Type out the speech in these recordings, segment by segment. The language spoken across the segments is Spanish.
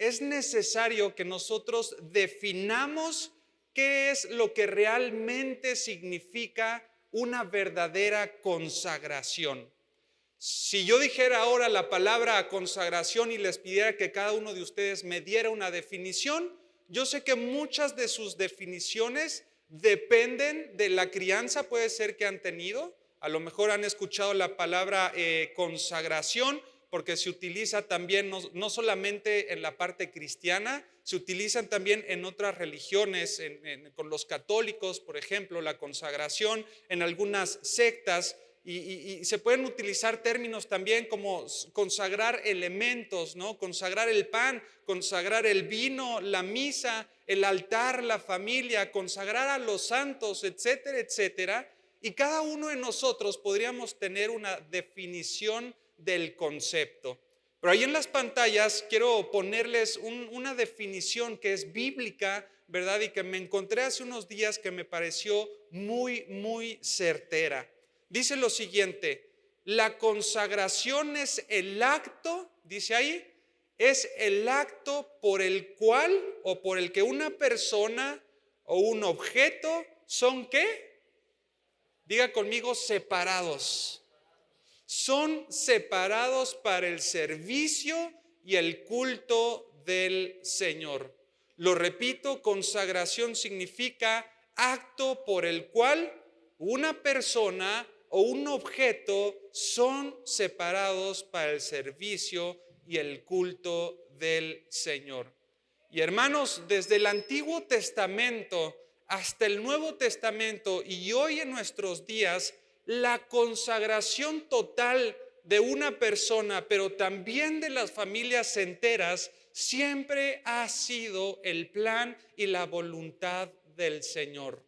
es necesario que nosotros definamos qué es lo que realmente significa una verdadera consagración. Si yo dijera ahora la palabra consagración y les pidiera que cada uno de ustedes me diera una definición, yo sé que muchas de sus definiciones dependen de la crianza, puede ser que han tenido. A lo mejor han escuchado la palabra consagración, porque se utiliza también no solamente en la parte cristiana, se utilizan también en otras religiones, con los católicos, por ejemplo, la consagración, en algunas sectas. Y se pueden utilizar términos también como consagrar elementos, ¿no? Consagrar el pan, consagrar el vino, la misa, el altar, la familia, consagrar a los santos, etcétera, etcétera. Y cada uno de nosotros podríamos tener una definición del concepto. Pero ahí en las pantallas quiero ponerles una definición que es bíblica, ¿verdad? Y que me encontré hace unos días que me pareció muy, muy certera. Dice lo siguiente: la consagración es el acto, dice ahí, es el acto por el cual o por el que una persona o un objeto son ¿qué? Diga conmigo, separados. Son separados para el servicio y el culto del Señor. Lo repito, consagración significa acto por el cual una persona o un objeto son separados para el servicio y el culto del Señor. Y hermanos, desde el Antiguo Testamento hasta el Nuevo Testamento y hoy en nuestros días, la consagración total de una persona, pero también de las familias enteras, siempre ha sido el plan y la voluntad del Señor.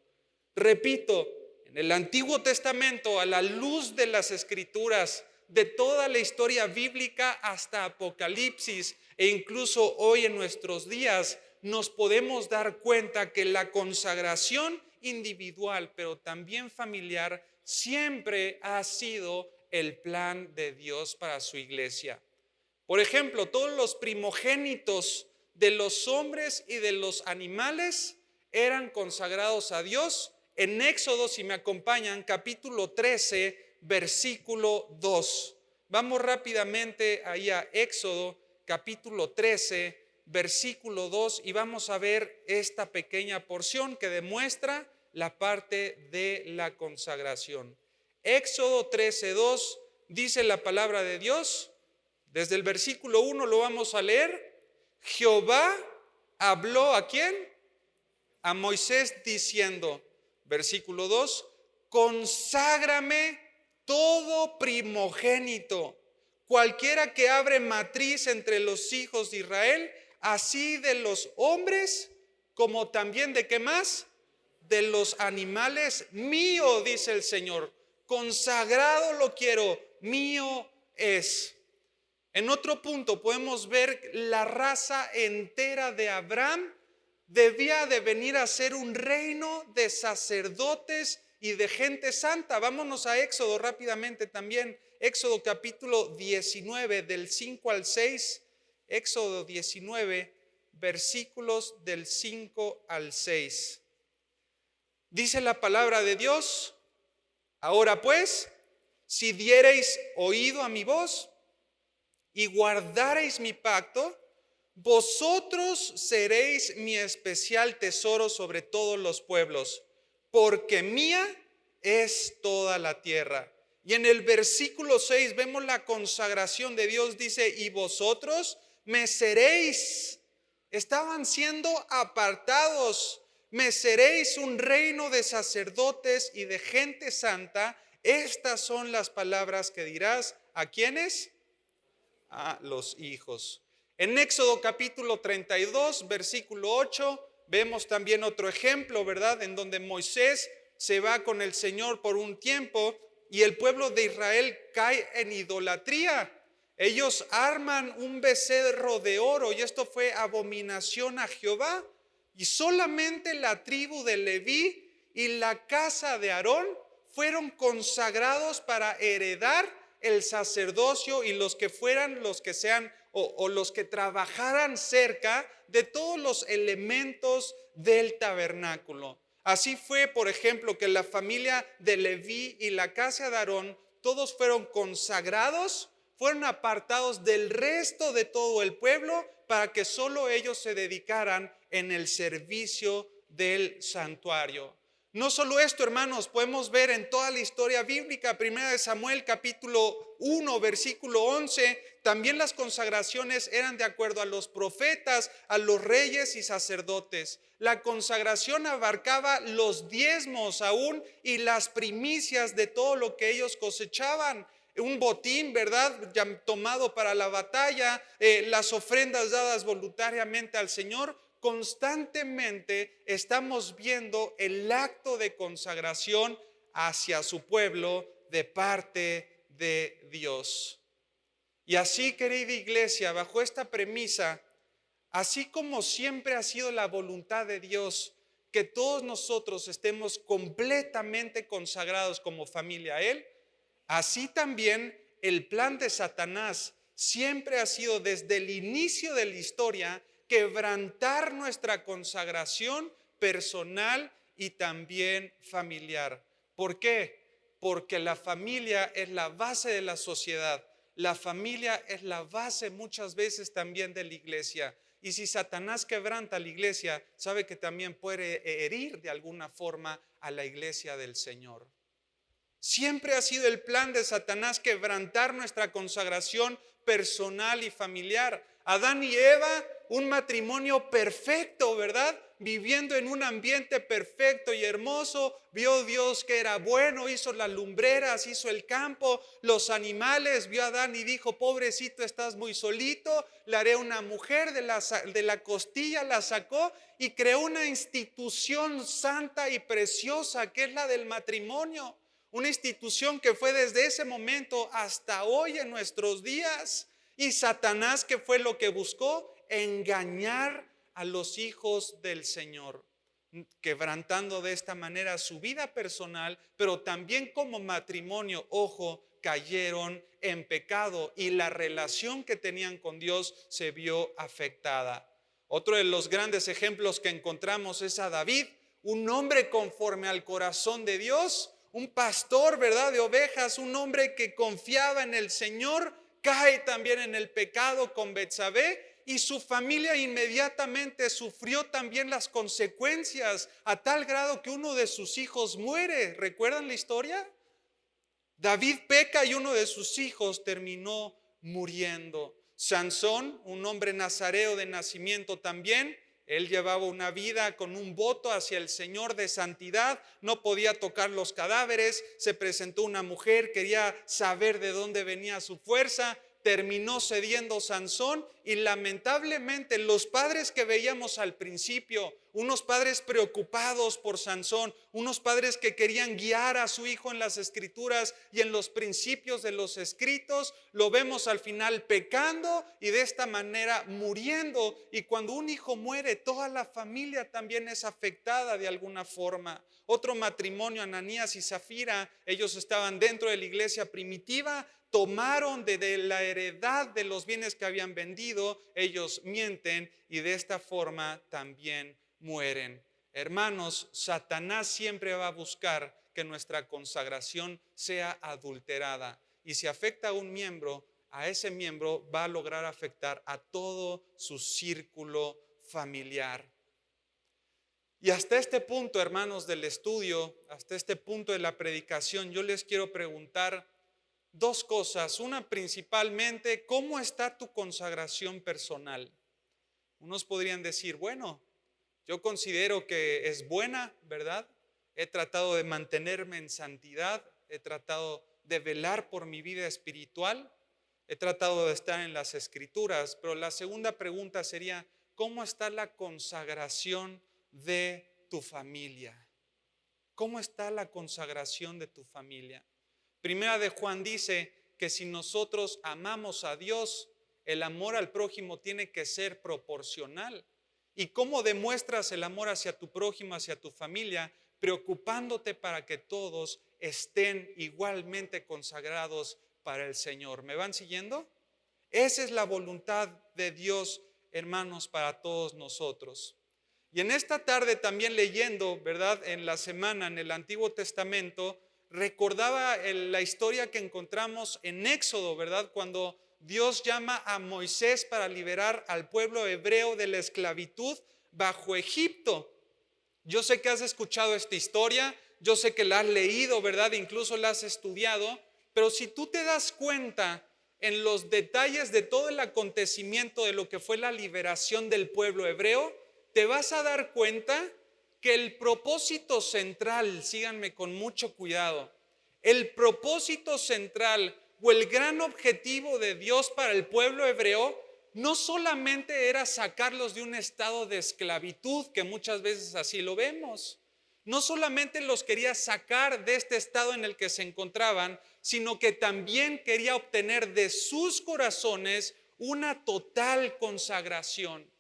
Repito, en el Antiguo Testamento, a la luz de las Escrituras, de toda la historia bíblica hasta Apocalipsis e incluso hoy en nuestros días, nos podemos dar cuenta que la consagración individual, pero también familiar, siempre ha sido el plan de Dios para su iglesia. Por ejemplo, todos los primogénitos de los hombres y de los animales eran consagrados a Dios. En Éxodo, si me acompañan, capítulo 13, versículo 2. Vamos rápidamente ahí a Éxodo, capítulo 13, versículo 2, y vamos a ver esta pequeña porción que demuestra la parte de la consagración. Éxodo 13, 2, dice la palabra de Dios. Desde el versículo 1 lo vamos a leer. Jehová habló ¿a quién? A Moisés diciendo, versículo 2, conságrame todo primogénito, cualquiera que abre matriz entre los hijos de Israel, así de los hombres como también de ¿qué más? De los animales, mío, dice el Señor, consagrado lo quiero, mío es. En otro punto podemos ver la raza entera de Abraham debía de venir a ser un reino de sacerdotes y de gente santa. Vámonos a Éxodo rápidamente también. Éxodo capítulo 19 del 5 al 6. Éxodo 19 versículos del 5 al 6. Dice la palabra de Dios: ahora pues, si diereis oído a mi voz y guardareis mi pacto, vosotros seréis mi especial tesoro sobre todos los pueblos, porque mía es toda la tierra. Y en el versículo 6 vemos la consagración de Dios, dice, y vosotros me seréis. Estaban siendo apartados. Me seréis un reino de sacerdotes y de gente santa. Estas son las palabras que dirás. ¿A quiénes? A los hijos. En Éxodo capítulo 32, versículo 8, vemos también otro ejemplo, ¿verdad? En donde Moisés se va con el Señor por un tiempo y el pueblo de Israel cae en idolatría. Ellos arman un becerro de oro y esto fue abominación a Jehová. Y solamente la tribu de Leví y la casa de Aarón fueron consagrados para heredar el sacerdocio y los que fueran, los que sean o los que trabajaran cerca de todos los elementos del tabernáculo. Así fue, por ejemplo, que la familia de Leví y la casa de Aarón, todos fueron consagrados, fueron apartados del resto de todo el pueblo para que solo ellos se dedicaran en el servicio del santuario. No solo esto, hermanos, podemos ver en toda la historia bíblica, 1 Samuel capítulo 1, versículo 11, también las consagraciones eran de acuerdo a los profetas, a los reyes y sacerdotes. La consagración abarcaba los diezmos aún y las primicias de todo lo que ellos cosechaban. Un botín, ¿verdad? Ya tomado para la batalla, las ofrendas dadas voluntariamente al Señor. Constantemente estamos viendo el acto de consagración hacia su pueblo de parte de Dios. Y así, querida iglesia, bajo esta premisa, así como siempre ha sido la voluntad de Dios que todos nosotros estemos completamente consagrados como familia a Él, así también el plan de Satanás siempre ha sido desde el inicio de la historia quebrantar nuestra consagración personal y también familiar. ¿Por qué? Porque la familia es la base de la sociedad. La familia es la base muchas veces también de la iglesia. Y si Satanás quebranta la iglesia, sabe que también puede herir de alguna forma a la iglesia del Señor. Siempre ha sido el plan de Satanás quebrantar nuestra consagración personal y familiar. Adán y Eva, un matrimonio perfecto, ¿verdad? Viviendo en un ambiente perfecto y hermoso, vio Dios que era bueno, hizo las lumbreras, hizo el campo, los animales, vio a Adán y dijo, pobrecito, estás muy solito, le haré una mujer de la costilla, la sacó y creó una institución santa y preciosa que es la del matrimonio. Una institución que fue desde ese momento hasta hoy en nuestros días. Y Satanás, ¿qué fue lo que buscó? Engañar a los hijos del Señor, quebrantando de esta manera su vida personal, pero también como matrimonio, ojo, cayeron en pecado y la relación que tenían con Dios se vio afectada. Otro de los grandes ejemplos que encontramos es a David, un hombre conforme al corazón de Dios, un pastor, ¿verdad?, de ovejas, un hombre que confiaba en el Señor, cae también en el pecado con Betsabé y su familia inmediatamente sufrió también las consecuencias a tal grado que uno de sus hijos muere. ¿Recuerdan la historia? David peca y uno de sus hijos terminó muriendo. Sansón, un hombre nazareo de nacimiento también, él llevaba una vida con un voto hacia el Señor de santidad, no podía tocar los cadáveres, se presentó una mujer, quería saber de dónde venía su fuerza, terminó cediendo Sansón y lamentablemente los padres que veíamos al principio, unos padres preocupados por Sansón, unos padres que querían guiar a su hijo en las escrituras y en los principios de los escritos, lo vemos al final pecando y de esta manera muriendo. Y cuando un hijo muere, toda la familia también es afectada de alguna forma. Otro matrimonio, Ananías y Zafira, ellos estaban dentro de la iglesia primitiva, tomaron de la heredad de los bienes que habían vendido, ellos mienten y de esta forma también mueren. Hermanos, Satanás siempre va a buscar que nuestra consagración sea adulterada. Y si afecta a un miembro, a ese miembro va a lograr afectar a todo su círculo familiar. Y hasta este punto, hermanos, del estudio, hasta este punto de la predicación, yo les quiero preguntar dos cosas. Una, principalmente, ¿cómo está tu consagración personal? Unos podrían decir, bueno, yo considero que es buena, ¿verdad? He tratado de mantenerme en santidad, he tratado de velar por mi vida espiritual, he tratado de estar en las escrituras, pero la segunda pregunta sería, ¿cómo está la consagración de tu familia? ¿Cómo está la consagración de tu familia? Primera de Juan dice que si nosotros amamos a Dios, el amor al prójimo tiene que ser proporcional. ¿Y cómo demuestras el amor hacia tu prójimo, hacia tu familia? Preocupándote para que todos estén igualmente consagrados para el Señor. ¿Me van siguiendo? Esa es la voluntad de Dios, hermanos, para todos nosotros. Y en esta tarde también leyendo, ¿verdad? En la semana, en el Antiguo Testamento, recordaba la historia que encontramos en Éxodo, ¿verdad? Cuando Dios llama a Moisés para liberar al pueblo hebreo de la esclavitud bajo Egipto. Yo sé que has escuchado esta historia, yo sé que la has leído, ¿verdad? Incluso la has estudiado, pero si tú te das cuenta en los detalles de todo el acontecimiento de lo que fue la liberación del pueblo hebreo, te vas a dar cuenta que el propósito central, síganme con mucho cuidado, el propósito central o el gran objetivo de Dios para el pueblo hebreo no solamente era sacarlos de un estado de esclavitud, que muchas veces así lo vemos. No solamente los quería sacar de este estado en el que se encontraban, sino que también quería obtener de sus corazones una total consagración.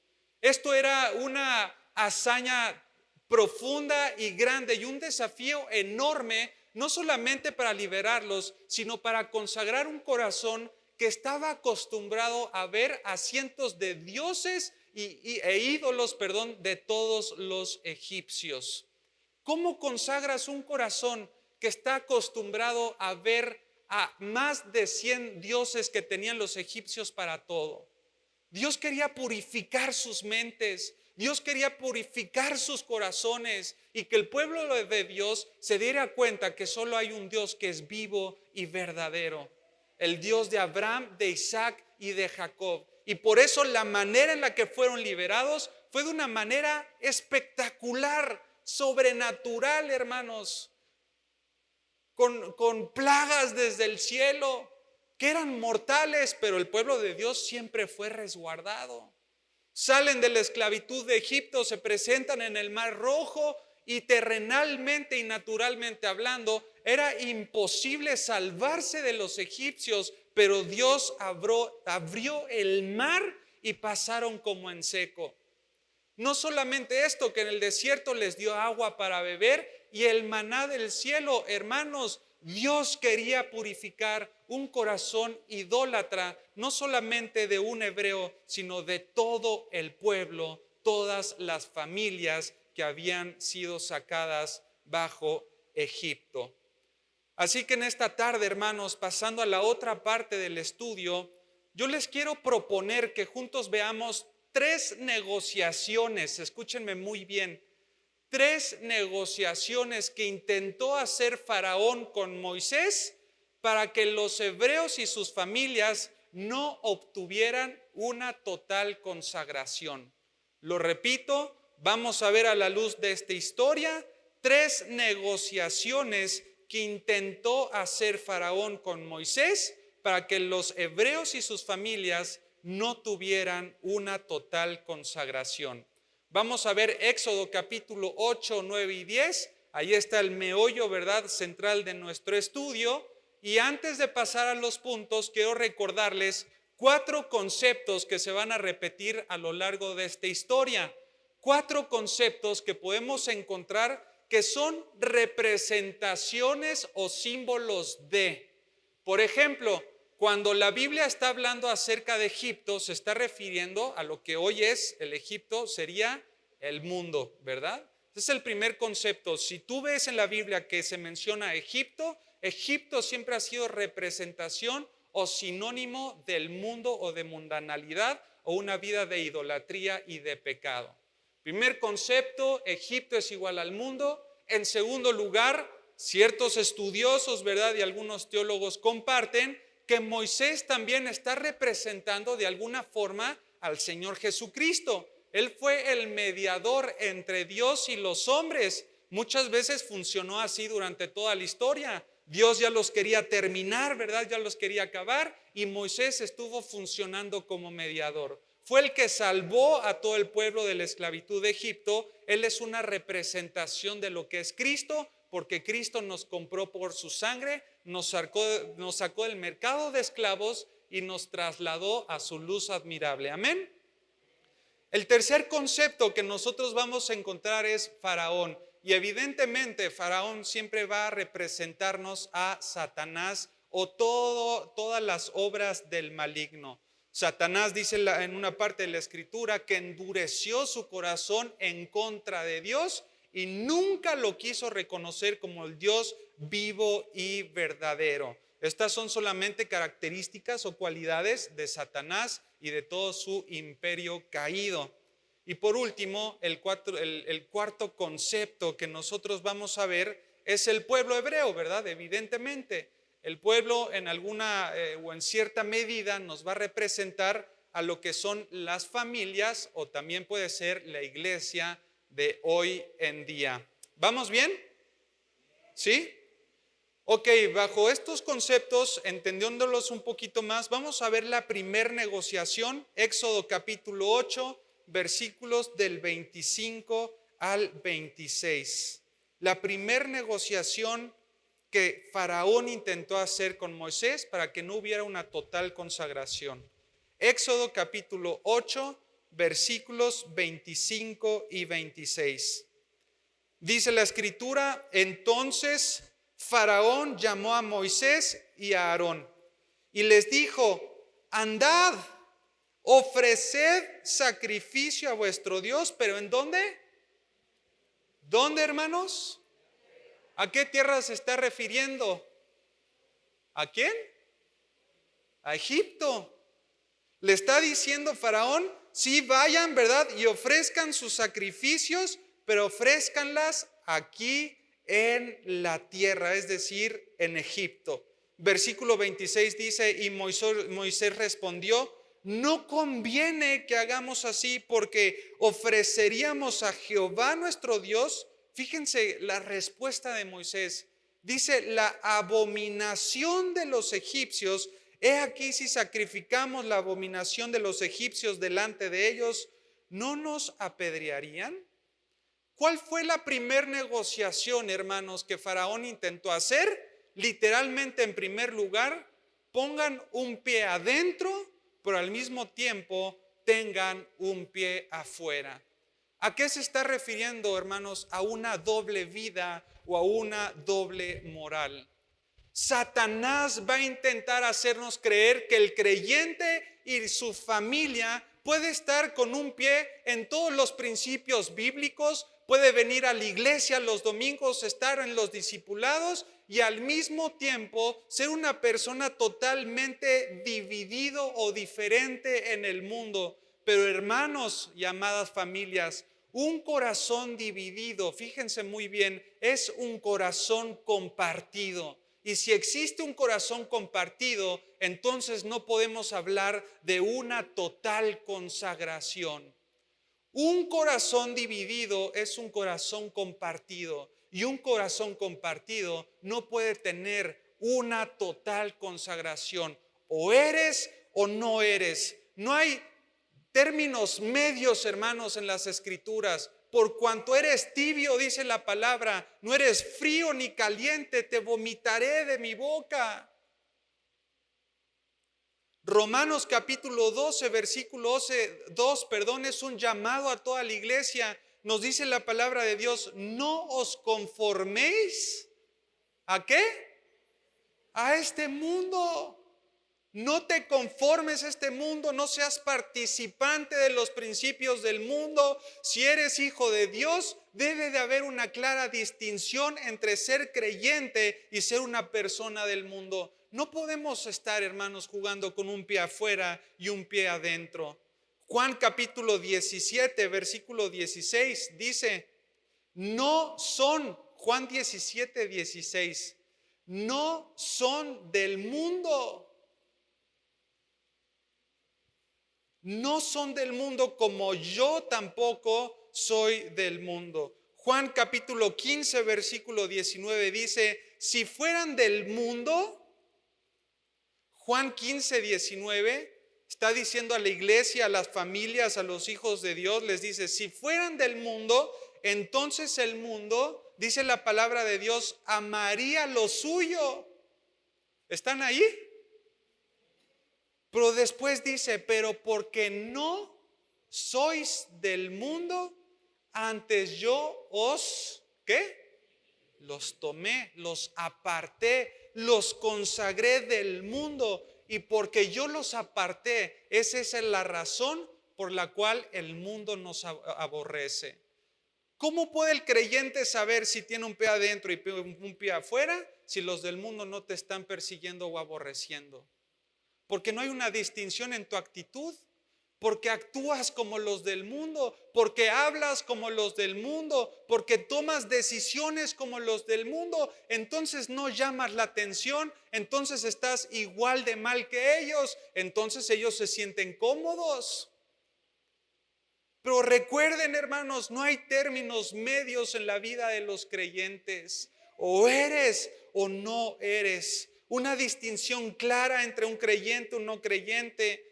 Esto era una hazaña profunda y grande y un desafío enorme, no solamente para liberarlos, sino para consagrar un corazón que estaba acostumbrado a ver a cientos de dioses e ídolos, de todos los egipcios. ¿Cómo consagras un corazón que está acostumbrado a ver a más de 100 dioses que tenían los egipcios para todo? Dios quería purificar sus mentes, Dios quería purificar sus corazones y que el pueblo de Dios se diera cuenta que solo hay un Dios que es vivo y verdadero, el Dios de Abraham, de Isaac y de Jacob. Y por eso la manera en la que fueron liberados fue de una manera espectacular, sobrenatural, hermanos, con plagas desde el cielo que eran mortales, pero el pueblo de Dios siempre fue resguardado. Salen de la esclavitud de Egipto, se presentan en el Mar Rojo y terrenalmente y naturalmente hablando, era imposible salvarse de los egipcios, pero Dios abrió el mar y pasaron como en seco. No solamente esto, que en el desierto les dio agua para beber y el maná del cielo, hermanos, Dios quería purificar un corazón idólatra, no solamente de un hebreo, sino de todo el pueblo, todas las familias que habían sido sacadas bajo Egipto. Así que en esta tarde, hermanos, pasando a la otra parte del estudio, yo les quiero proponer que juntos veamos 3 negociaciones, escúchenme muy bien, 3 negociaciones que intentó hacer Faraón con Moisés para que los hebreos y sus familias no obtuvieran una total consagración. Lo repito, vamos a ver a la luz de esta historia 3 negociaciones que intentó hacer Faraón con Moisés para que los hebreos y sus familias no tuvieran una total consagración. Vamos a ver Éxodo capítulo 8, 9 y 10. Ahí está el meollo, ¿verdad?, central de nuestro estudio. Y antes de pasar a los puntos, quiero recordarles 4 conceptos que se van a repetir a lo largo de esta historia. 4 conceptos que podemos encontrar que son representaciones o símbolos de. Por ejemplo, cuando la Biblia está hablando acerca de Egipto, se está refiriendo a lo que hoy es el Egipto, sería el mundo, ¿verdad? Ese es el primer concepto. Si tú ves en la Biblia que se menciona Egipto, Egipto siempre ha sido representación o sinónimo del mundo o de mundanalidad o una vida de idolatría y de pecado. Primer concepto, Egipto es igual al mundo. En segundo lugar, ciertos estudiosos, ¿verdad?, y algunos teólogos comparten que Moisés también está representando de alguna forma al Señor Jesucristo. Él fue el mediador entre Dios y los hombres. Muchas veces funcionó así durante toda la historia. Dios ya los quería terminar, ¿verdad? Ya los quería acabar y Moisés estuvo funcionando como mediador. Fue el que salvó a todo el pueblo de la esclavitud de Egipto. Él es una representación de lo que es Cristo, porque Cristo nos compró por su sangre, nos sacó del mercado de esclavos y nos trasladó a su luz admirable. Amén. El tercer concepto que nosotros vamos a encontrar es Faraón. Y evidentemente Faraón siempre va a representarnos a Satanás o todas las obras del maligno. Satanás dice en una parte de la escritura que endureció su corazón en contra de Dios y nunca lo quiso reconocer como el Dios vivo y verdadero. Estas son solamente características o cualidades de Satanás y de todo su imperio caído. Y por último, el cuarto concepto que nosotros vamos a ver es el pueblo hebreo, ¿verdad? Evidentemente, el pueblo en alguna o en cierta medida nos va a representar a lo que son las familias o también puede ser la iglesia de hoy en día. ¿Vamos bien? ¿Sí? Ok, bajo estos conceptos, entendiéndolos un poquito más, vamos a ver la primer negociación, Éxodo capítulo 8, versículos del 25 al 26. La primer negociación que Faraón intentó hacer con Moisés para que no hubiera una total consagración. Éxodo capítulo 8, versículos 25 y 26. Dice la escritura, entonces Faraón llamó a Moisés y a Aarón y les dijo, andad, ofreced sacrificio a vuestro Dios, pero ¿en dónde? ¿Dónde, hermanos? ¿A qué tierra se está refiriendo? ¿A quién? A Egipto. Le está diciendo Faraón, sí vayan, ¿verdad? Y ofrezcan sus sacrificios, pero ofrézcanlas aquí en la tierra, es decir, en Egipto. Versículo 26 dice, y Moisés respondió, no conviene que hagamos así porque ofreceríamos a Jehová nuestro Dios. Fíjense la respuesta de Moisés. Dice, la abominación de los egipcios, he aquí si sacrificamos la abominación de los egipcios delante de ellos, ¿no nos apedrearían? ¿Cuál fue la primer negociación, hermanos, que Faraón intentó hacer? Literalmente, en primer lugar, pongan un pie adentro, pero al mismo tiempo tengan un pie afuera. ¿A qué se está refiriendo, hermanos? A una doble vida o a una doble moral. Satanás va a intentar hacernos creer que el creyente y su familia puede estar con un pie en todos los principios bíblicos, puede venir a la iglesia los domingos, estar en los discipulados y al mismo tiempo ser una persona totalmente dividido o diferente en el mundo. Pero hermanos y amadas familias, un corazón dividido, fíjense muy bien, es un corazón compartido. Y si existe un corazón compartido, entonces no podemos hablar de una total consagración. Un corazón dividido es un corazón compartido y un corazón compartido no puede tener una total consagración. O eres o no eres. No hay términos medios, hermanos, en las escrituras. Por cuanto eres tibio, dice la palabra, no eres frío ni caliente, te vomitaré de mi boca. Romanos capítulo 12, versículo 2, es un llamado a toda la iglesia. Nos dice la palabra de Dios, no os conforméis. ¿A qué? A este mundo. No te conformes a este mundo, no seas participante de los principios del mundo. Si eres hijo de Dios, debe de haber una clara distinción entre ser creyente y ser una persona del mundo. No podemos estar, hermanos, jugando con un pie afuera y un pie adentro. Juan capítulo 17, versículo 16 dice, no son, Juan 17, 16, no son del mundo. No son del mundo como yo tampoco soy del mundo. Juan capítulo 15, versículo 19 dice, si fueran del mundo, Juan 15, 19 está diciendo a la iglesia, a las familias, a los hijos de Dios, les dice, si fueran del mundo, entonces el mundo, dice la palabra de Dios, amaría lo suyo. ¿Están ahí? Pero después dice, pero porque no sois del mundo, antes yo os, ¿qué? Los tomé, los aparté, los consagré del mundo y porque yo los aparté. Esa es la razón por la cual el mundo nos aborrece. ¿Cómo puede el creyente saber si tiene un pie adentro y un pie afuera si los del mundo no te están persiguiendo o aborreciendo? Porque no hay una distinción en tu actitud, porque actúas como los del mundo, porque hablas como los del mundo, porque tomas decisiones como los del mundo, entonces no llamas la atención, entonces estás igual de mal que ellos, entonces ellos se sienten cómodos. Pero recuerden, hermanos, no hay términos medios en la vida de los creyentes. O eres o no eres. Una distinción clara entre un creyente y un no creyente.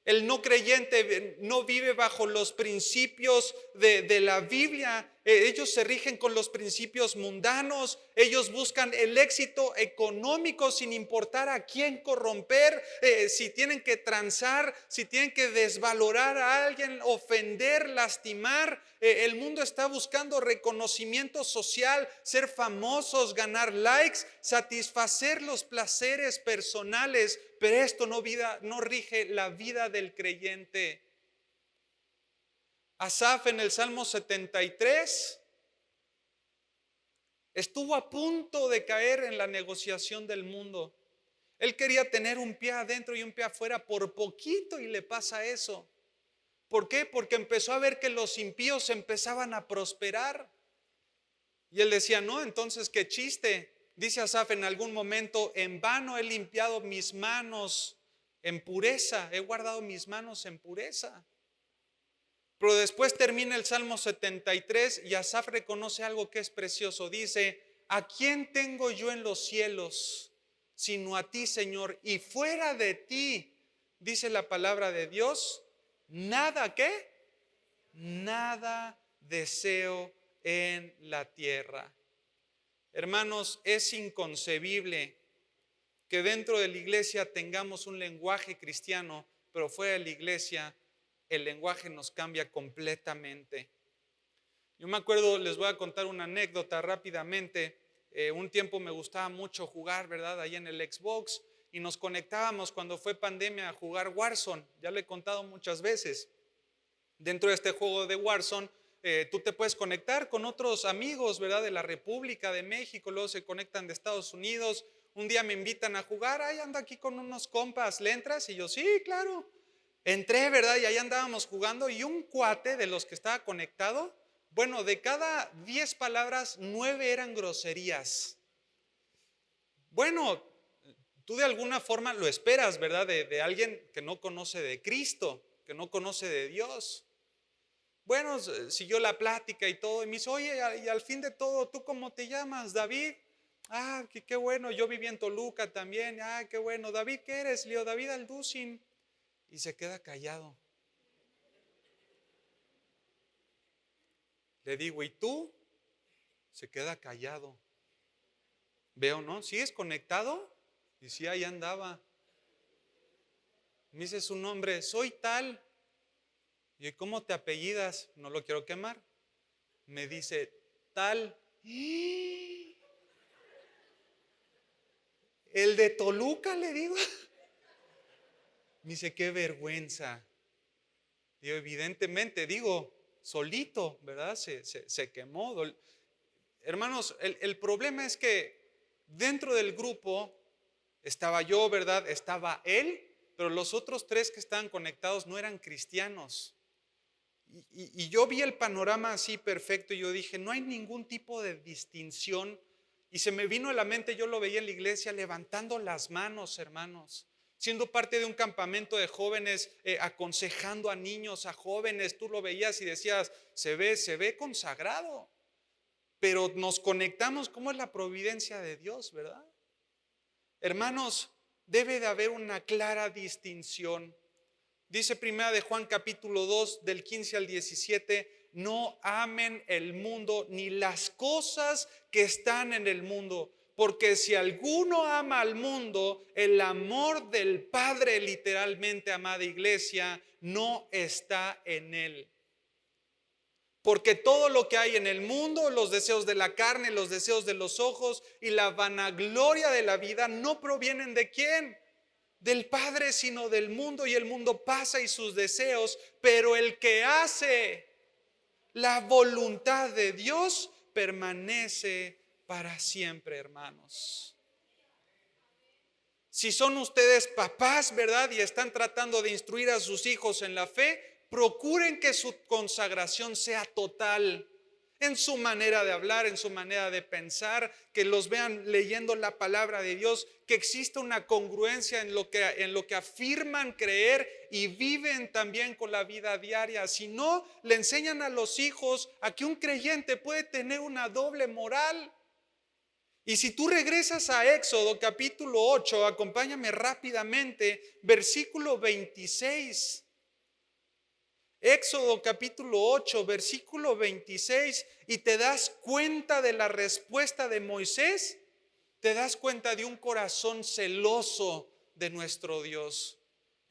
El no creyente no vive bajo los principios de la Biblia. Ellos se rigen con los principios mundanos. Ellos buscan el éxito económico sin importar a quién corromper, si tienen que transar, si tienen que desvalorar a alguien, ofender, lastimar. El mundo está buscando reconocimiento social, ser famosos, ganar likes, satisfacer los placeres personales. Pero esto no rige la vida del creyente. Asaf en el Salmo 73 estuvo a punto de caer en la negociación del mundo. Él quería tener un pie adentro y un pie afuera, por poquito y le pasa eso. ¿Por qué? Porque empezó a ver que los impíos empezaban a prosperar. Y él decía, no, entonces qué chiste. Dice Asaf en algún momento, en vano he limpiado mis manos en pureza, he guardado mis manos en pureza. Pero después termina el Salmo 73 y Asaf reconoce algo que es precioso. Dice, ¿a quién tengo yo en los cielos sino a ti, Señor? Y fuera de ti, dice la palabra de Dios, nada, ¿qué? Nada deseo en la tierra. Hermanos, es inconcebible que dentro de la iglesia tengamos un lenguaje cristiano, pero fuera de la iglesia el lenguaje nos cambia completamente. Yo me acuerdo, les voy a contar una anécdota rápidamente. Un tiempo me gustaba mucho jugar, ¿verdad? Ahí en el Xbox, y nos conectábamos cuando fue pandemia a jugar Warzone. Ya lo he contado muchas veces. Dentro de este juego de Warzone, tú te puedes conectar con otros amigos, ¿verdad? De la República de México, luego se conectan de Estados Unidos. Un día me invitan a jugar, ay, ando aquí con unos compas, ¿le entras? Y yo, sí, claro. Entré, ¿verdad? Y ahí andábamos jugando y un cuate de los que estaba conectado, bueno, de cada 10 palabras, 9 eran groserías. Bueno, tú de alguna forma lo esperas, ¿verdad? De alguien que no conoce de Cristo, que no conoce de Dios. Bueno, siguió la plática y todo, y me dice, oye, y al fin de todo, ¿tú cómo te llamas, David? Ah, qué bueno, yo viví en Toluca también, ah, qué bueno. David, ¿qué eres? Le digo, David Alducin. Y se queda callado. Le digo, ¿y tú? Se queda callado. Veo, ¿no? ¿Sigues conectado? Y sí, ahí andaba. Me dice su nombre, soy tal. ¿Y cómo te apellidas? No lo quiero quemar. Me dice, tal. El de Toluca, le digo. Me dice, qué vergüenza. Digo, evidentemente, digo, solito, ¿verdad? Se quemó. Hermanos, el problema es que dentro del grupo estaba yo, ¿verdad? Estaba él, pero los otros 3 que estaban conectados no eran cristianos. Y yo vi el panorama así perfecto y yo dije, no hay ningún tipo de distinción. Y se me vino a la mente, yo lo veía en la iglesia levantando las manos, hermanos, siendo parte de un campamento de jóvenes, aconsejando a niños, a jóvenes. Tú lo veías y decías, se ve consagrado. Pero nos conectamos, ¿cómo es la providencia de Dios, verdad? Hermanos, debe de haber una clara distinción. Dice primera de Juan capítulo 2 del 15 al 17, no amen el mundo ni las cosas que están en el mundo, porque si alguno ama al mundo, el amor del Padre, literalmente, amada iglesia, no está en él. Porque todo lo que hay en el mundo, los deseos de la carne, los deseos de los ojos y la vanagloria de la vida no provienen ¿de quién? Del Padre, sino del mundo, y el mundo pasa y sus deseos, pero el que hace la voluntad de Dios permanece para siempre, hermanos. Si son ustedes papás, ¿verdad? Y están tratando de instruir a sus hijos en la fe, procuren que su consagración sea total en su manera de hablar, en su manera de pensar, que los vean leyendo la palabra de Dios, que exista una congruencia en lo que afirman creer y viven también con la vida diaria. Si no, le enseñan a los hijos a que un creyente puede tener una doble moral. Y si tú regresas a Éxodo capítulo 8, acompáñame rápidamente, versículo 26. Éxodo capítulo 8, versículo 26, y te das cuenta de la respuesta de Moisés, te das cuenta de un corazón celoso de nuestro Dios.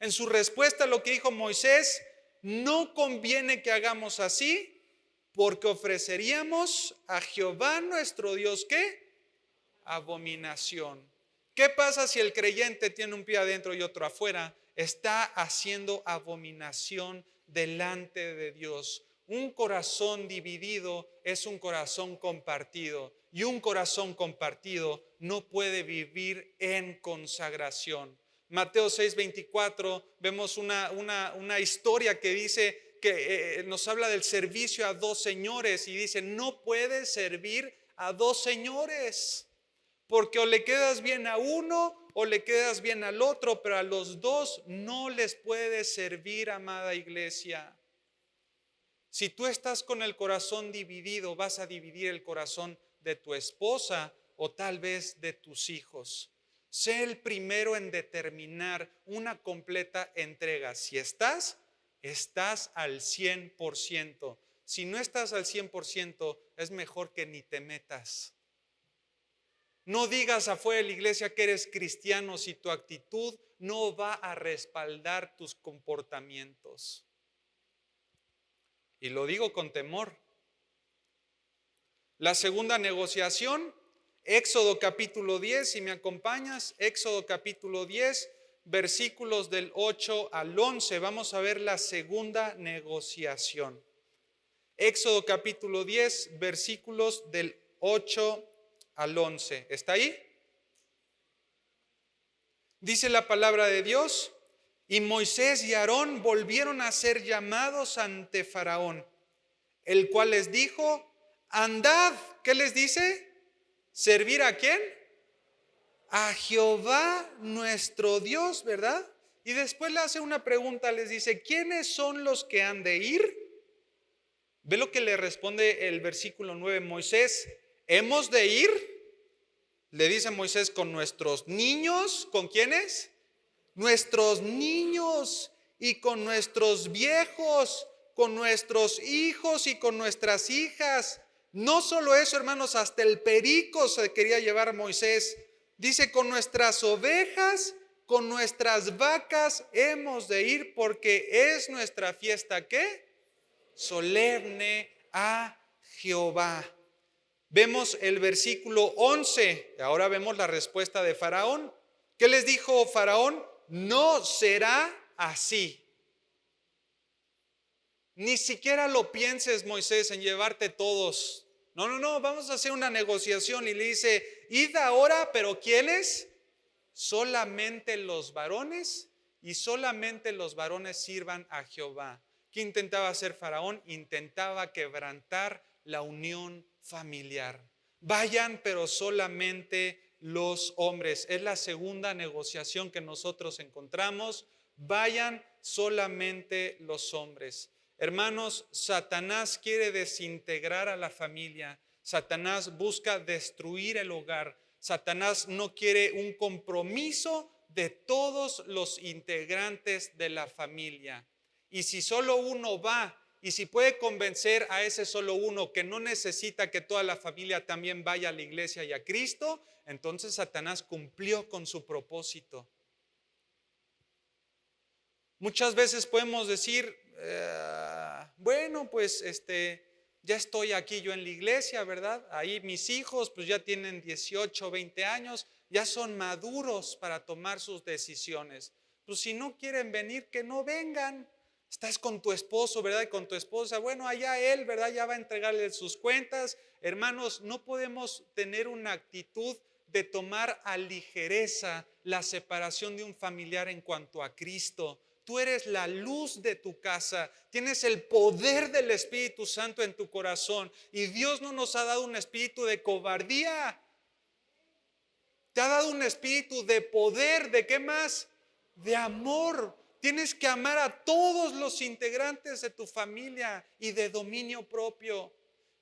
En su respuesta lo que dijo Moisés: no conviene que hagamos así, porque ofreceríamos a Jehová nuestro Dios, ¿qué? Abominación. ¿Qué pasa si el creyente tiene un pie adentro y otro afuera? Está haciendo abominación delante de Dios. Un corazón dividido es un corazón compartido, y un corazón compartido no puede vivir en consagración. Mateo 6:24 vemos una historia que dice que nos habla del servicio a dos señores, y dice: no puedes servir a dos señores, porque o le quedas bien a uno o le quedas bien al otro, pero a los dos no les puedes servir, amada iglesia. Si tú estás con el corazón dividido, vas a dividir el corazón de tu esposa o tal vez de tus hijos. Sé el primero en determinar una completa entrega. Si estás al 100%. Si no estás al 100%, es mejor que ni te metas. No digas afuera de la iglesia que eres cristiano si tu actitud no va a respaldar tus comportamientos. Y lo digo con temor. La segunda negociación, Éxodo capítulo 10, si me acompañas, Éxodo capítulo 10, versículos del 8 al 11. Vamos a ver la segunda negociación. Éxodo capítulo 10, versículos del 8 al 11. ¿Está ahí? Dice la palabra de Dios: y Moisés y Aarón volvieron a ser llamados ante Faraón, el cual les dijo: andad. ¿Qué les dice? ¿Servir a quién? A Jehová nuestro Dios, ¿verdad? Y después le hace una pregunta, les dice: ¿quiénes son los que han de ir? Ve lo que le responde el versículo 9. Moisés: ¿hemos de ir? Le dice Moisés: con nuestros niños. ¿Con quiénes? Nuestros niños, y con nuestros viejos, con nuestros hijos y con nuestras hijas. No solo eso, hermanos, hasta el perico se quería llevar Moisés. Dice: con nuestras ovejas, con nuestras vacas hemos de ir, porque es nuestra fiesta, ¿qué? Solemne a Jehová. Vemos el versículo 11. Ahora vemos la respuesta de Faraón. ¿Qué les dijo Faraón? No será así. Ni siquiera lo pienses, Moisés, en llevarte todos. No, vamos a hacer una negociación. Y le dice: id ahora, pero ¿quiénes? Solamente los varones, y solamente los varones sirvan a Jehová. ¿Qué intentaba hacer Faraón? Intentaba quebrantar la unión familiar. Vayan, pero solamente los hombres. Es la segunda negociación que nosotros encontramos. Vayan solamente los hombres. Hermanos, Satanás quiere desintegrar a la familia. Satanás busca destruir el hogar. Satanás no quiere un compromiso de todos los integrantes de la familia. Y si solo uno va, y si puede convencer a ese solo uno que no necesita que toda la familia también vaya a la iglesia y a Cristo, entonces Satanás cumplió con su propósito. Muchas veces podemos decir: bueno, pues Ya estoy aquí yo en la iglesia, ¿verdad? Ahí mis hijos pues ya tienen 18, 20 años, ya son maduros para tomar sus decisiones. Pues si no quieren venir, que no vengan. Estás con tu esposo, ¿verdad? Y con tu esposa, bueno, allá él, ¿verdad? Ya va a entregarle sus cuentas. Hermanos, no podemos tener una actitud de tomar a ligereza la separación de un familiar en cuanto a Cristo. Tú eres la luz de tu casa, tienes el poder del Espíritu Santo en tu corazón y Dios no nos ha dado un espíritu de cobardía. Te ha dado un espíritu de poder, ¿de qué más? De amor. Tienes que amar a todos los integrantes de tu familia y de dominio propio.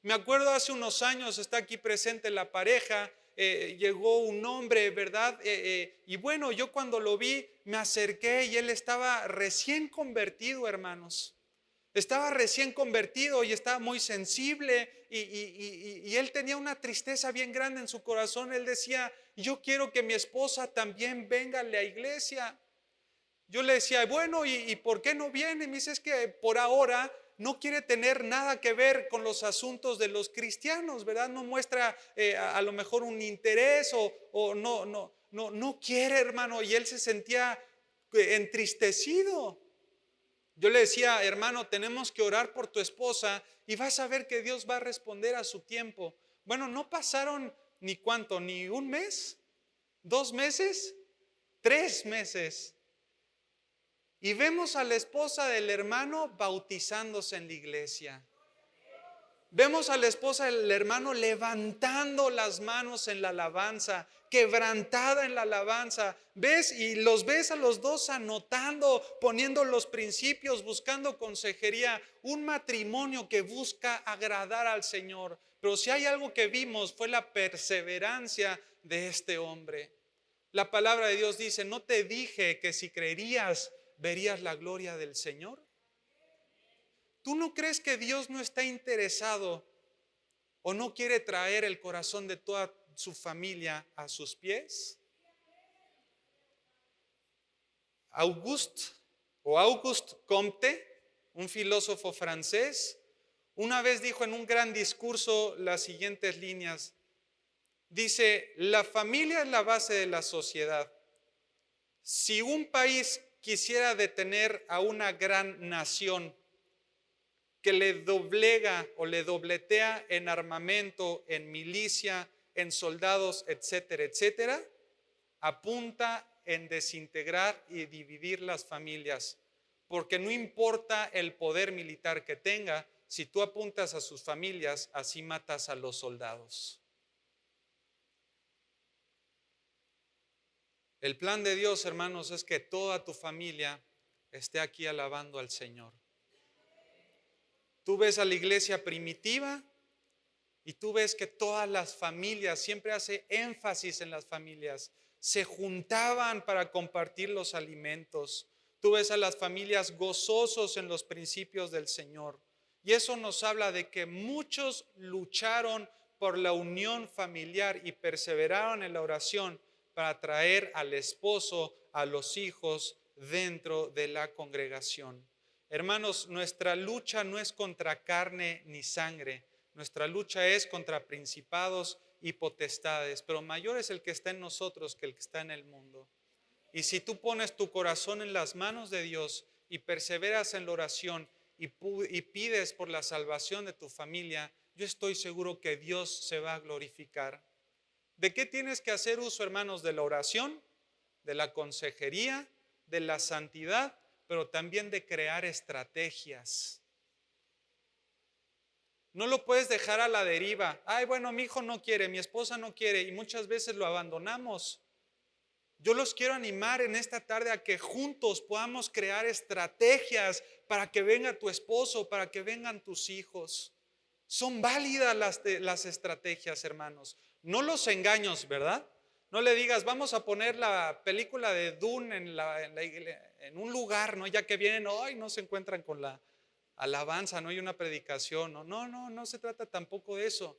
Me acuerdo hace unos años, está aquí presente la pareja, llegó un hombre, ¿verdad? Y bueno, yo cuando lo vi me acerqué y él estaba recién convertido, hermanos. Estaba recién convertido y estaba muy sensible y él tenía una tristeza bien grande en su corazón. Él decía, yo quiero que mi esposa también venga a la iglesia. Yo le decía, bueno, ¿y por qué no viene? Me dice, es que por ahora no quiere tener nada que ver con los asuntos de los cristianos, ¿verdad? No muestra a lo mejor un interés o no quiere, hermano. Y él se sentía entristecido. Yo le decía, hermano, tenemos que orar por tu esposa y vas a ver que Dios va a responder a su tiempo. Bueno, no pasaron ni cuánto, ni un mes, 2 meses, 3 meses. Y vemos a la esposa del hermano bautizándose en la iglesia. Vemos a la esposa del hermano levantando las manos en la alabanza, quebrantada en la alabanza. ¿Ves? Y los ves a los dos anotando, poniendo los principios, buscando consejería. Un matrimonio que busca agradar al Señor. Pero si hay algo que vimos fue la perseverancia de este hombre. La palabra de Dios dice, ¿no te dije que si creerías verías la gloria del Señor? ¿Tú no crees que Dios no está interesado o no quiere traer el corazón de toda su familia a sus pies? Auguste Comte, un filósofo francés, una vez dijo en un gran discurso las siguientes líneas. Dice, la familia es la base de la sociedad. Si un país quisiera detener a una gran nación que le doblega o le dobletea en armamento, en milicia, en soldados, etcétera, etcétera, apunta en desintegrar y dividir las familias, porque no importa el poder militar que tenga, si tú apuntas a sus familias, así matas a los soldados. El plan de Dios, hermanos, es que toda tu familia esté aquí alabando al Señor. Tú ves a la iglesia primitiva y tú ves que todas las familias, siempre hace énfasis en las familias, se juntaban para compartir los alimentos. Tú ves a las familias gozosos en los principios del Señor. Y eso nos habla de que muchos lucharon por la unión familiar y perseveraron en la oración para traer al esposo, a los hijos dentro de la congregación. Hermanos, nuestra lucha no es contra carne ni sangre, nuestra lucha es contra principados y potestades, pero mayor es el que está en nosotros que el que está en el mundo. Y si tú pones tu corazón en las manos de Dios y perseveras en la oración y pides por la salvación de tu familia, yo estoy seguro que Dios se va a glorificar. ¿De qué tienes que hacer uso, hermanos? De la oración, de la consejería, de la santidad, pero también de crear estrategias. No lo puedes dejar a la deriva. Ay, bueno, mi hijo no quiere, mi esposa no quiere y muchas veces lo abandonamos. Yo los quiero animar en esta tarde a que juntos podamos crear estrategias para que venga tu esposo, para que vengan tus hijos. Son válidas las estrategias, hermanos. No los engaños, ¿verdad? No le digas, vamos a poner la película de Dune en un lugar, ¿no? Ya que vienen hoy, no se encuentran con la alabanza, no hay una predicación. No se trata tampoco de eso.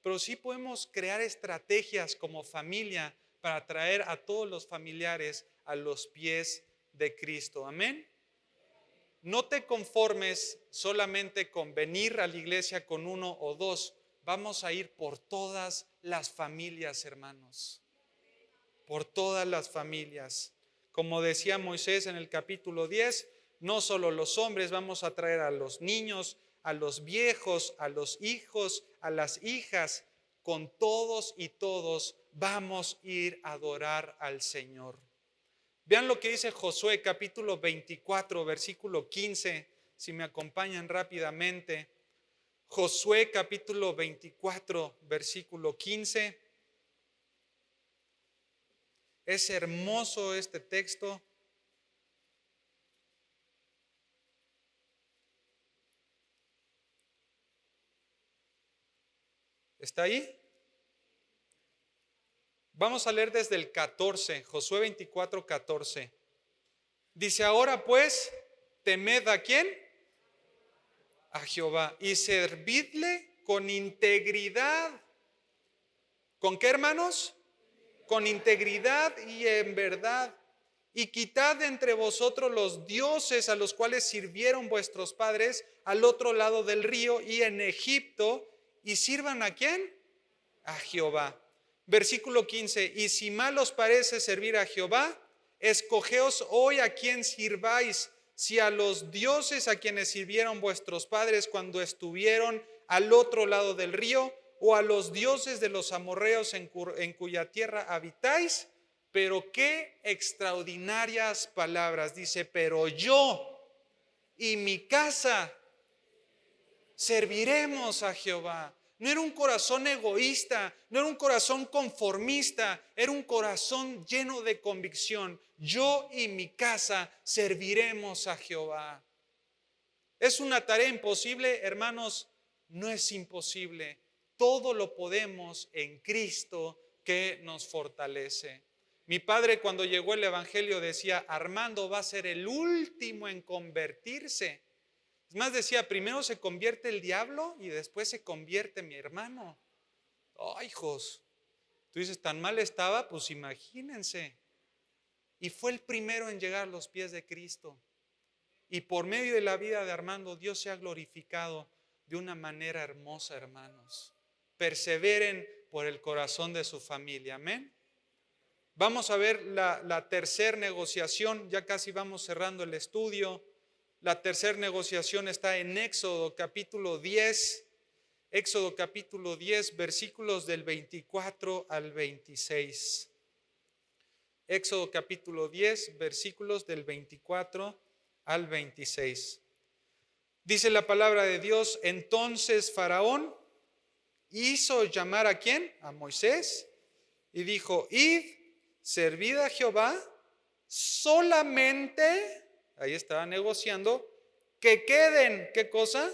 Pero sí podemos crear estrategias como familia para traer a todos los familiares a los pies de Cristo. Amén. no te conformes solamente con venir a la iglesia con uno o dos. Vamos a ir por todas las familias, hermanos. Por todas las familias. Como decía Moisés en el capítulo 10, no solo los hombres, vamos a traer a los niños, a los viejos, a los hijos, a las hijas. Con todos y todos vamos a ir a adorar al Señor. Vean lo que dice Josué capítulo 24, versículo 15, si me acompañan rápidamente. Josué capítulo 24, versículo 15. Es hermoso este texto. ¿Está ahí? Vamos a leer desde el 14, Josué 24, 14. Dice, ahora pues, temed ¿a quién? A Jehová, y servidle con integridad. ¿Con qué, hermanos? Con integridad y en verdad. Y quitad de entre vosotros los dioses a los cuales sirvieron vuestros padres al otro lado del río y en Egipto, y sirvan ¿a quién? A Jehová. Versículo 15, y si mal os parece servir a Jehová, escogeos hoy a quien sirváis, si a los dioses a quienes sirvieron vuestros padres cuando estuvieron al otro lado del río, o a los dioses de los amorreos en cuya tierra habitáis. Pero qué extraordinarias palabras. Dice, pero yo y mi casa serviremos a Jehová. No era un corazón egoísta, no era un corazón conformista, era un corazón lleno de convicción. Yo y mi casa serviremos a Jehová. ¿Es una tarea imposible? Hermanos, no es imposible. Todo lo podemos en Cristo que nos fortalece. Mi padre, cuando llegó el evangelio, decía, Armando va a ser el último en convertirse. Es más, decía, primero se convierte el diablo y después se convierte mi hermano. Oh, hijos, tú dices, tan mal estaba, pues imagínense. Y fue el primero en llegar a los pies de Cristo. Y por medio de la vida de Armando, Dios se ha glorificado de una manera hermosa, hermanos. Perseveren por el corazón de su familia, amén. Vamos a ver la tercera negociación, ya casi vamos cerrando el estudio. La tercera negociación está en Éxodo capítulo 10. Éxodo capítulo 10, versículos del 24 al 26. Éxodo capítulo 10, versículos del 24 al 26. Dice la palabra de Dios, entonces Faraón hizo llamar ¿a quién? A Moisés, y dijo, id, servid a Jehová, solamente, ahí estaba negociando, que queden, ¿qué cosa?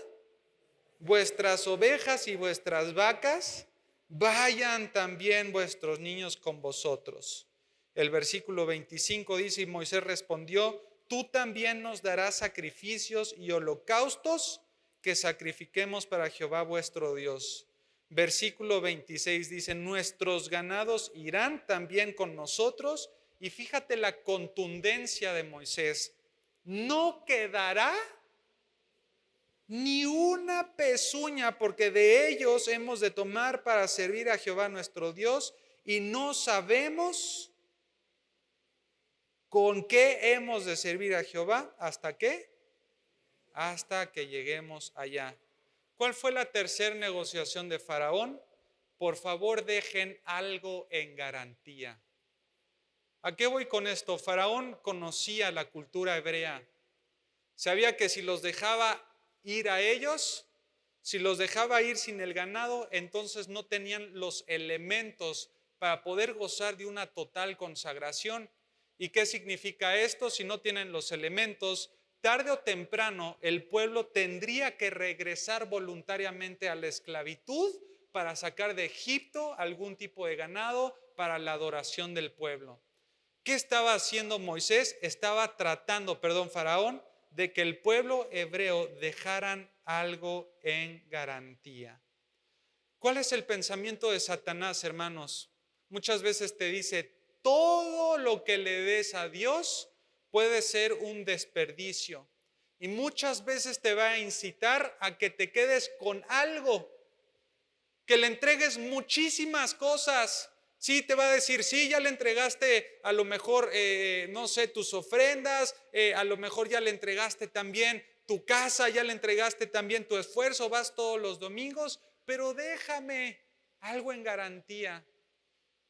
Vuestras ovejas y vuestras vacas, vayan también vuestros niños con vosotros. El versículo 25 dice, y Moisés respondió, tú también nos darás sacrificios y holocaustos que sacrifiquemos para Jehová vuestro Dios. Versículo 26 dice, nuestros ganados irán también con nosotros. Y fíjate la contundencia de Moisés, no quedará ni una pezuña, porque de ellos hemos de tomar para servir a Jehová nuestro Dios, y no sabemos con qué hemos de servir a Jehová. ¿Hasta qué? Hasta que lleguemos allá. ¿Cuál fue la tercera negociación de Faraón? Por favor, dejen algo en garantía. ¿A qué voy con esto? Faraón conocía la cultura hebrea. Sabía que si los dejaba ir a ellos, si los dejaba ir sin el ganado, entonces no tenían los elementos para poder gozar de una total consagración. ¿Y qué significa esto? Si no tienen los elementos, tarde o temprano el pueblo tendría que regresar voluntariamente a la esclavitud para sacar de Egipto algún tipo de ganado para la adoración del pueblo. ¿Qué estaba haciendo Moisés? Estaba tratando, Faraón, de que el pueblo hebreo dejaran algo en garantía. ¿Cuál es el pensamiento de Satanás, hermanos? Muchas veces te dice, todo lo que le des a Dios puede ser un desperdicio. Y muchas veces te va a incitar a que te quedes con algo, que le entregues muchísimas cosas. Sí, te va a decir, sí, ya le entregaste a lo mejor, no sé, tus ofrendas, a lo mejor ya le entregaste también tu casa, ya le entregaste también tu esfuerzo, vas todos los domingos, pero déjame algo en garantía.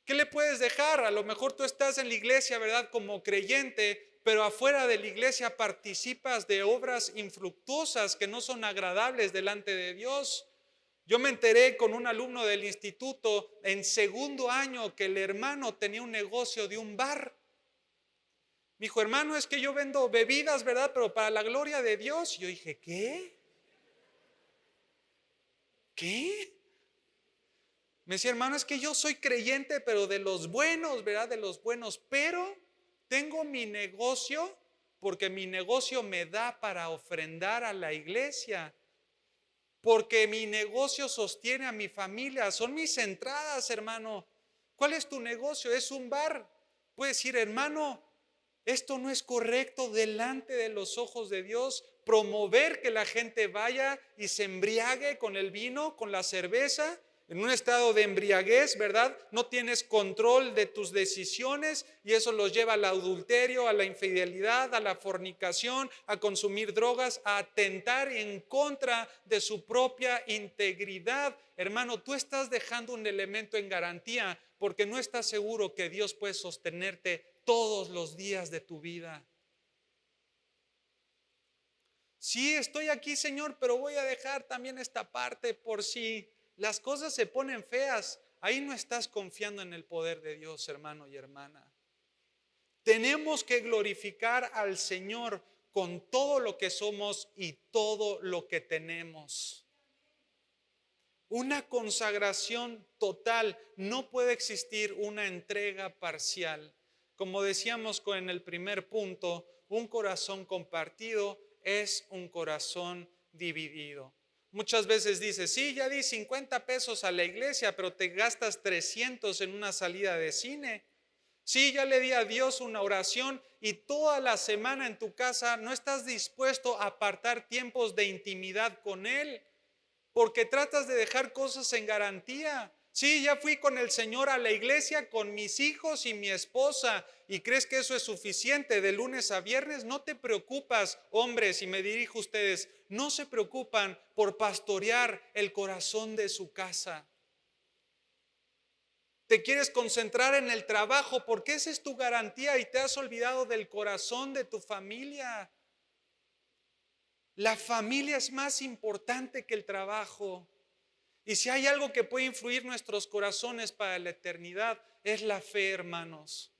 ¿Qué le puedes dejar? A lo mejor tú estás en la iglesia, ¿verdad? Como creyente, pero afuera de la iglesia participas de obras infructuosas que no son agradables delante de Dios. Yo me enteré con un alumno del instituto en segundo año que el hermano tenía un negocio de un bar. Me dijo, hermano, es que yo vendo bebidas, ¿verdad? Pero para la gloria de Dios. Y yo dije, ¿qué? ¿Qué? Me decía, hermano, es que yo soy creyente, pero de los buenos, ¿verdad? De los buenos, pero tengo mi negocio porque mi negocio me da para ofrendar a la iglesia, porque mi negocio sostiene a mi familia, son mis entradas, hermano. ¿Cuál es tu negocio? Es un bar. Puedes decir, hermano, esto no es correcto delante de los ojos de Dios, promover que la gente vaya y se embriague con el vino, con la cerveza, en un estado de embriaguez, ¿verdad? No tienes control de tus decisiones y eso los lleva al adulterio, a la infidelidad, a la fornicación, a consumir drogas, a atentar en contra de su propia integridad. Hermano, tú estás dejando un elemento en garantía porque no estás seguro que Dios puede sostenerte todos los días de tu vida. Sí, estoy aquí, Señor, pero voy a dejar también esta parte por si las cosas se ponen feas. Ahí no estás confiando en el poder de Dios, hermano y hermana. Tenemos que glorificar al Señor con todo lo que somos y todo lo que tenemos. Una consagración total, no puede existir una entrega parcial. Como decíamos en el primer punto, un corazón compartido es un corazón dividido. Muchas veces dices, sí, ya di 50 pesos a la iglesia, pero te gastas 300 en una salida de cine. Sí, ya le di a Dios una oración y toda la semana en tu casa no estás dispuesto a apartar tiempos de intimidad con Él, porque tratas de dejar cosas en garantía. Sí, ya fui con el Señor a la iglesia con mis hijos y mi esposa y crees que eso es suficiente de lunes a viernes. No te preocupas, hombres, y me dirijo a ustedes, no se preocupan por pastorear el corazón de su casa. Te quieres concentrar en el trabajo porque esa es tu garantía y te has olvidado del corazón de tu familia. La familia es más importante que el trabajo. Y si hay algo que puede influir nuestros corazones para la eternidad, es la fe, hermanos.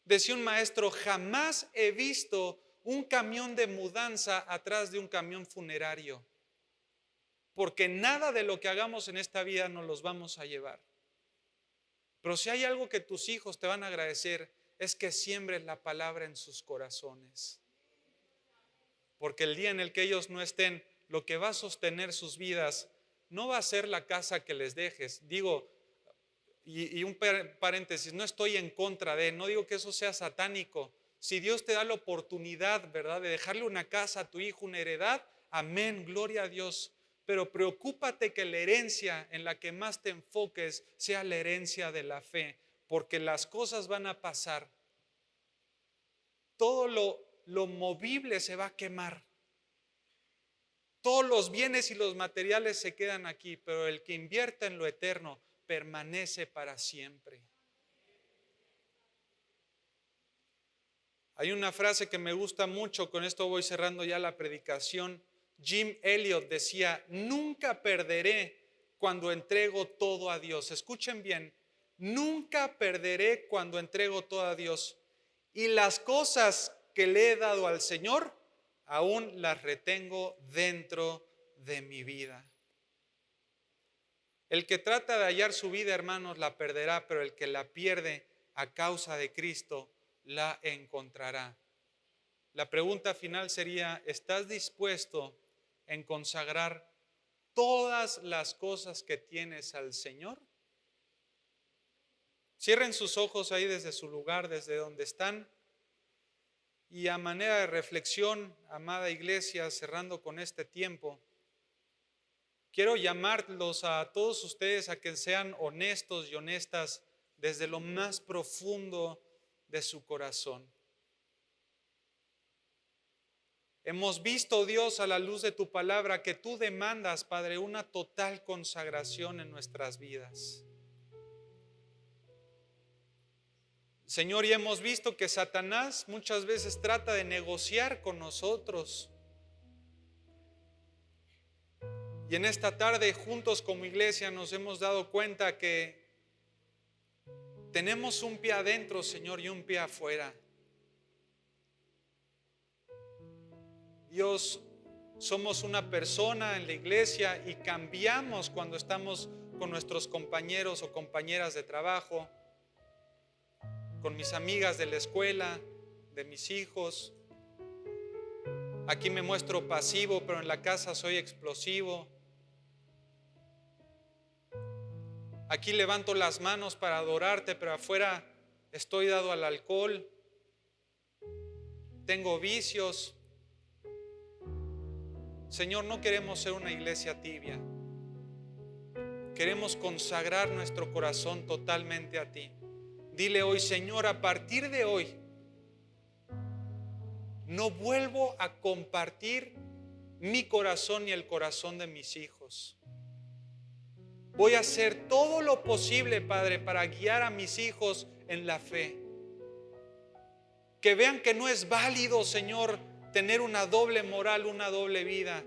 Decía un maestro, jamás he visto un camión de mudanza atrás de un camión funerario, porque nada de lo que hagamos en esta vida nos los vamos a llevar. Pero si hay algo que tus hijos te van a agradecer, es que siembres la palabra en sus corazones. Porque el día en el que ellos no estén, lo que va a sostener sus vidas no va a ser la casa que les dejes. Digo, y un paréntesis, no estoy en contra de, no digo que eso sea satánico. Si Dios te da la oportunidad, ¿verdad?, de dejarle una casa a tu hijo, una heredad, amén, gloria a Dios. Pero preocúpate que la herencia en la que más te enfoques sea la herencia de la fe, porque las cosas van a pasar. Todo lo movible se va a quemar. Todos los bienes y los materiales se quedan aquí, pero el que invierta en lo eterno permanece para siempre. Hay una frase que me gusta mucho, con esto voy cerrando ya la predicación. Jim Elliot decía, nunca perderé cuando entrego todo a Dios. Escuchen bien, nunca perderé cuando entrego todo a Dios. Y las cosas que le he dado al Señor, aún las retengo dentro de mi vida. El que trata de hallar su vida, hermanos, la perderá, pero el que la pierde a causa de Cristo, la encontrará. La pregunta final sería, ¿estás dispuesto en consagrar todas las cosas que tienes al Señor? Cierren sus ojos ahí desde su lugar, desde donde están. Y a manera de reflexión, amada iglesia, cerrando con este tiempo, quiero llamarlos a todos ustedes a que sean honestos y honestas desde lo más profundo de su corazón. Hemos visto, Dios, a la luz de tu palabra, que tú demandas, Padre, una total consagración en nuestras vidas. Señor, y hemos visto que Satanás muchas veces trata de negociar con nosotros. Y en esta tarde, juntos como iglesia, nos hemos dado cuenta que tenemos un pie adentro, Señor, y un pie afuera. Dios, somos una persona en la iglesia y cambiamos cuando estamos con nuestros compañeros o compañeras de trabajo, con mis amigas de la escuela, de mis hijos. Aquí me muestro pasivo, pero en la casa soy explosivo. Aquí levanto las manos para adorarte, pero afuera estoy dado al alcohol. Tengo vicios. Señor, no queremos ser una iglesia tibia. Queremos consagrar nuestro corazón totalmente a ti. Dile hoy, Señor, a partir de hoy, no vuelvo a compartir mi corazón ni el corazón de mis hijos. Voy a hacer todo lo posible, Padre, para guiar a mis hijos en la fe. Que vean que no es válido, Señor, tener una doble moral, una doble vida.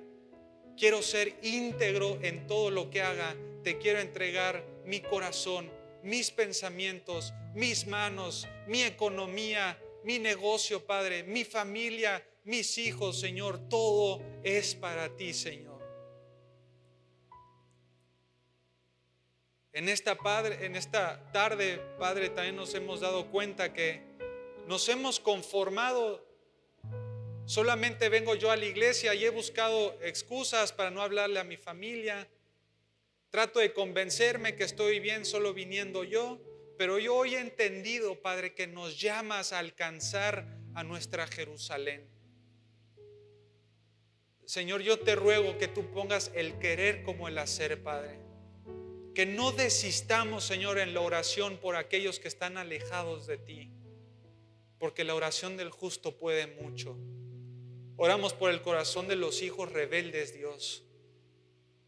Quiero ser íntegro en todo lo que haga. Te quiero entregar mi corazón, mis pensamientos, mis manos, mi economía, mi negocio, Padre, mi familia, mis hijos, Señor. Todo es para ti, Señor. En esta tarde, Padre, también nos hemos dado cuenta que nos hemos conformado. Solamente vengo yo a la iglesia y he buscado excusas para no hablarle a mi familia. Trato de convencerme que estoy bien solo viniendo yo, pero yo hoy he entendido, Padre, que nos llamas a alcanzar a nuestra Jerusalén. Señor, yo te ruego que tú pongas el querer como el hacer, Padre. Que no desistamos, Señor, en la oración por aquellos que están alejados de ti, porque la oración del justo puede mucho. Oramos por el corazón de los hijos rebeldes, Dios.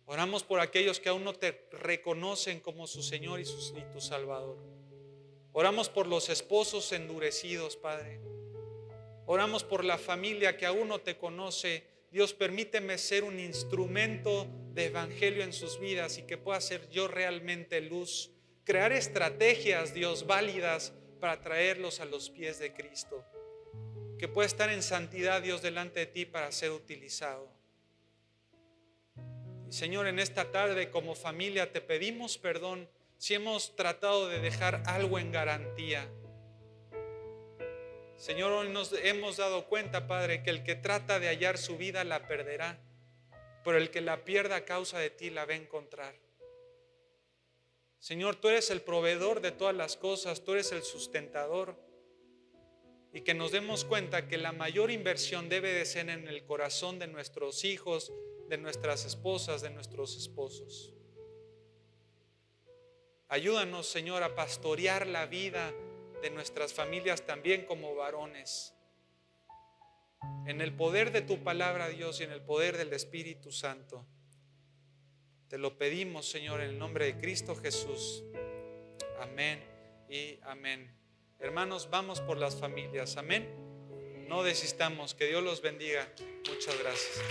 Oramos por aquellos que aún no te reconocen como su Señor y tu Salvador. Oramos por los esposos endurecidos, Padre. Oramos por la familia que aún no te conoce. Dios, permíteme ser un instrumento de evangelio en sus vidas y que pueda ser yo realmente luz. Crear estrategias, Dios, válidas para traerlos a los pies de Cristo. Que pueda estar en santidad, Dios, delante de ti para ser utilizado. Y Señor, en esta tarde como familia te pedimos perdón si hemos tratado de dejar algo en garantía. Señor, hoy nos hemos dado cuenta, Padre, que el que trata de hallar su vida la perderá, pero el que la pierda a causa de ti la va a encontrar. Señor, tú eres el proveedor de todas las cosas, tú eres el sustentador. Y que nos demos cuenta que la mayor inversión debe de ser en el corazón de nuestros hijos, de nuestras esposas, de nuestros esposos. Ayúdanos, Señor, a pastorear la vida de nuestras familias también como varones. En el poder de tu palabra, Dios, y en el poder del Espíritu Santo. Te lo pedimos, Señor, en el nombre de Cristo Jesús. Amén y amén. Hermanos, vamos por las familias. Amén. No desistamos. Que Dios los bendiga. Muchas gracias.